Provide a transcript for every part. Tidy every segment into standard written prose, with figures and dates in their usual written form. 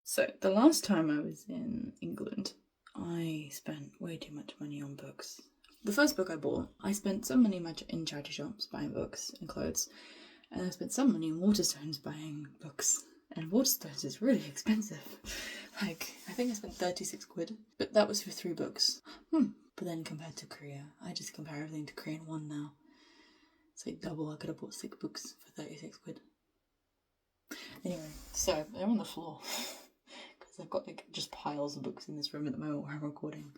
So, the last time I was in England, I spent way too much money on books. The first book I bought, I spent some money in charity shops buying books and clothes, and I spent some money in Waterstones buying books. And Waterstones is really expensive. I think I spent 36 quid, but that was for 3 books. But then compared to Korea, I just compare everything to Korean one now. It's like double. I could have bought 6 books for 36 quid. Anyway, so they're on the floor. Because I've got just piles of books in this room at the moment where I'm recording.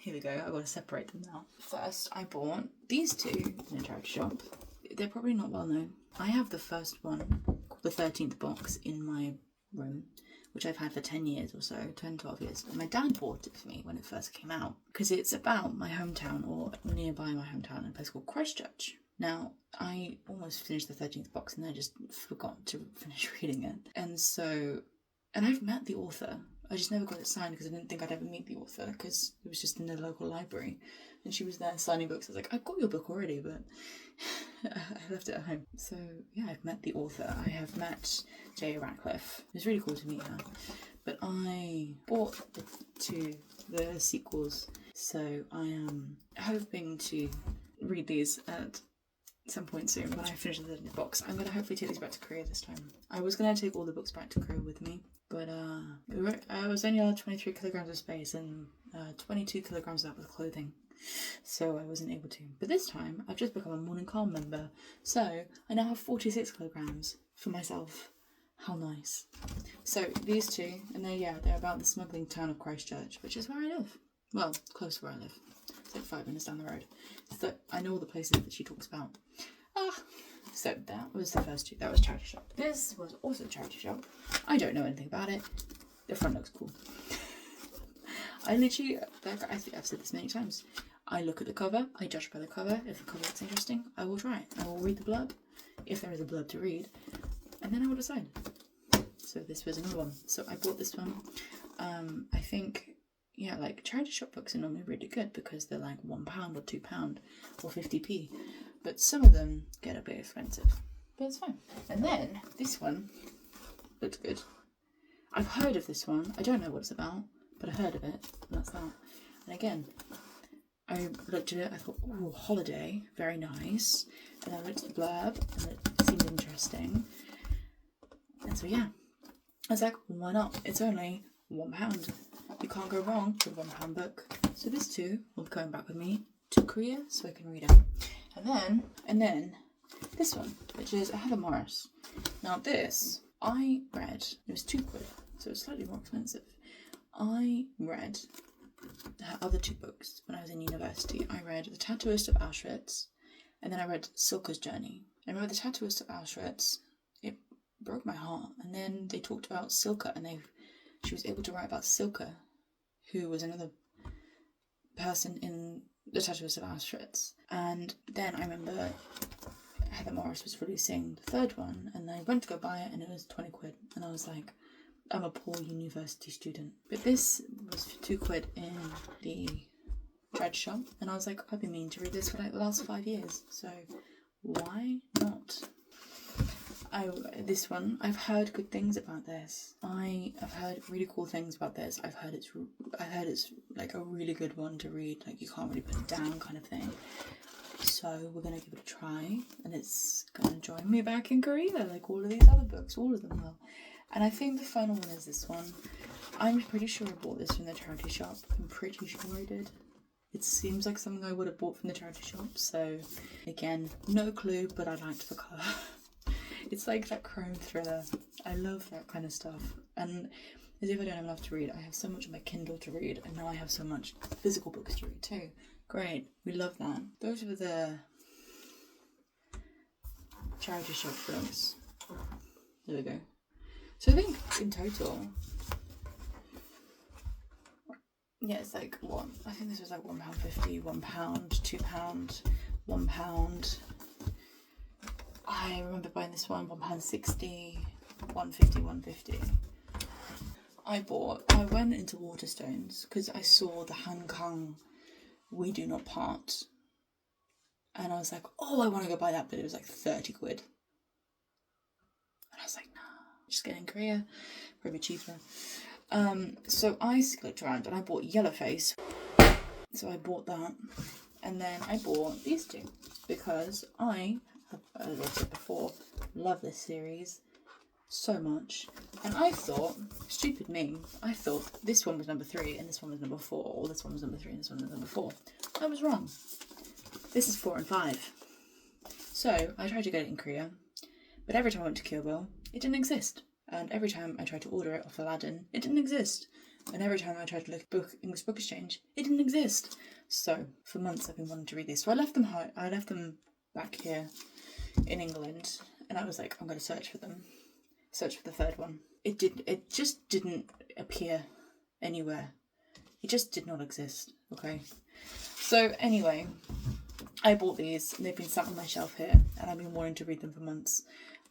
Here we go, I've got to separate them now. First, I bought these 2 in a charity shop. They're probably not well known. I have the first one, called the 13th box, in my room, which I've had for 10 years or so, 10, 12 years. And my dad bought it for me when it first came out, because it's about my hometown, or nearby my hometown, in a place called Christchurch. Now, I almost finished the 13th box and I just forgot to finish reading it. And I've met the author. I just never got it signed because I didn't think I'd ever meet the author because it was just in the local library. And she was there signing books. I was like, I've got your book already, but I left it at home. So, yeah, I've met the author. I have met J.A. Ratcliffe. It was really cool to meet her. But I bought the sequels. So I am hoping to read these at some point soon when I finish the box. I'm going to hopefully take these back to Korea this time. I was going to take all the books back to Korea with me, but I was only allowed 23 kilograms of space and 22 kilograms of that was clothing, so I wasn't able to. But this time, I've just become a Morning Calm member, so I now have 46 kilograms for myself. How nice. So these 2, and they're about the smuggling town of Christchurch, which is where I live. Well, close to where I live. It's like 5 minutes down the road. So I know all the places that she talks about. So that was the first 2. That was charity shop. This was also a charity shop. I don't know anything about it. The front looks cool. I literally, I think I've said this many times. I look at the cover. I judge by the cover. If the cover looks interesting, I will try it. I will read the blurb, if there is a blurb to read, and then I will decide. So this was another one. So I bought this one. I think, like charity shop books are normally really good because they're like £1 or £2 or 50p. But some of them get a bit expensive. But it's fine. And then this one looked good. I've heard of this one. I don't know what it's about, but I heard of it. And that's that. And again, I looked at it. I thought, ooh, holiday, very nice. And I looked at the blurb, and it seemed interesting. And so I was like, why not? It's only £1. You can't go wrong with a £1 book. So this too will be going back with me to Korea so I can read it. And then this one, which is a Heather Morris. Now this, I read, it was 2 quid, so it's slightly more expensive. I read her other 2 books when I was in university. I read The Tattooist of Auschwitz, and then I read Silke's Journey. I remember The Tattooist of Auschwitz, it broke my heart. And then they talked about Silke, and she was able to write about Silke, who was another person in The Tattooist of Auschwitz. And then I remember Heather Morris was releasing the 3rd one, and I went to go buy it, and it was 20 quid. And I was like, I'm a poor university student. But this was for 2 quid in the charity shop, and I was like, I've been meaning to read this for like the last 5 years, so why not? This one, I've heard good things about this. I have heard really cool things about this. I've heard it's like a really good one to read. Like you can't really put it down, kind of thing. So we're gonna give it a try, and it's gonna join me back in Korea, like all of these other books, all of them will. And I think the final one is this one. I'm pretty sure I bought this from the charity shop. I'm pretty sure I did. It seems like something I would have bought from the charity shop. So again, no clue, but I liked the colour. It's like that crime thriller. I love that kind of stuff. And as if I don't have enough to read, I have so much on my Kindle to read, and now I have so much physical books to read too. Great, we love that. Those were the charity shop books. There we go. So I think in total, it's like what? I think this was like £1.50, £1, £2, £1. I remember buying this one, £1.60, £1.50, £1.50. I went into Waterstones because I saw the Han Kang We Do Not Part. And I was like, oh, I want to go buy that, but it was like 30 quid. And I was like, nah. just get it in Korea, probably cheaper. So I looked around and I bought Yellowface. So I bought that, and then I bought these two because I have, as I've said before, love this series so much. And I thought, stupid me, I thought this one was number 3 and this one was number 4, or this one was number 3 and this one was number 4. I was wrong. This is 4 and 5. So I tried to get it in Korea, but every time I went to Kyobo, it didn't exist. And every time I tried to order it off Aladdin, it didn't exist. And every time I tried to look at English Book Exchange, it didn't exist. So for months I've been wanting to read these. So I left them back here in England, and I was like, I'm going to search for them. Search for the third one. It just didn't appear anywhere. It just did not exist. Okay. So anyway, I bought these, and they've been sat on my shelf here, and I've been wanting to read them for months.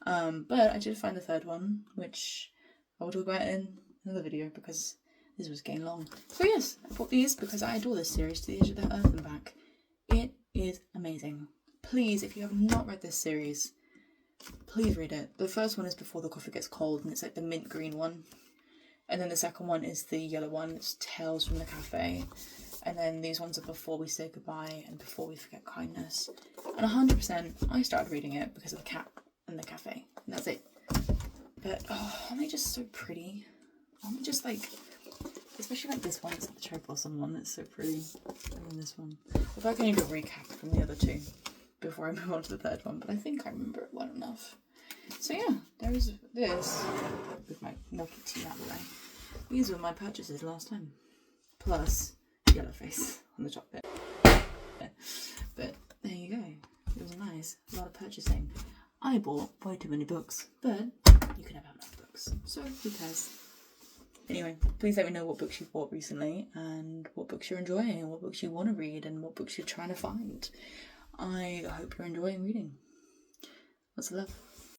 But I did find the third one, which I will talk about in another video because this was getting long. So yes, I bought these because I adore this series, To the Edge of the Earth and Back. It is amazing. Please, if you have not read this series, please read it. The first one is Before the Coffee Gets Cold, and it's like the mint green one. And then the second one is the yellow one. It's Tales from the Cafe. And then these ones are Before We Say Goodbye and Before We Forget Kindness. And 100%, I started reading it because of the cat and the cafe. And that's it. But, aren't they just so pretty? Aren't they just like... Especially like this one, it's like the cherry blossom one, it's so pretty. And then this one. If I can do a recap from the other two before I move on to the third one, but I think I remember it well enough. So yeah, there's this, with my milky tea out of the way. These were my purchases last time. Plus Yellowface on the top bit. But there you go. It was nice. A lot of purchasing. I bought way too many books, but you can never have enough books. So who cares? Anyway, please let me know what books you've bought recently and what books you're enjoying and what books you want to read and what books you're trying to find. I hope you're enjoying reading. Lots of love.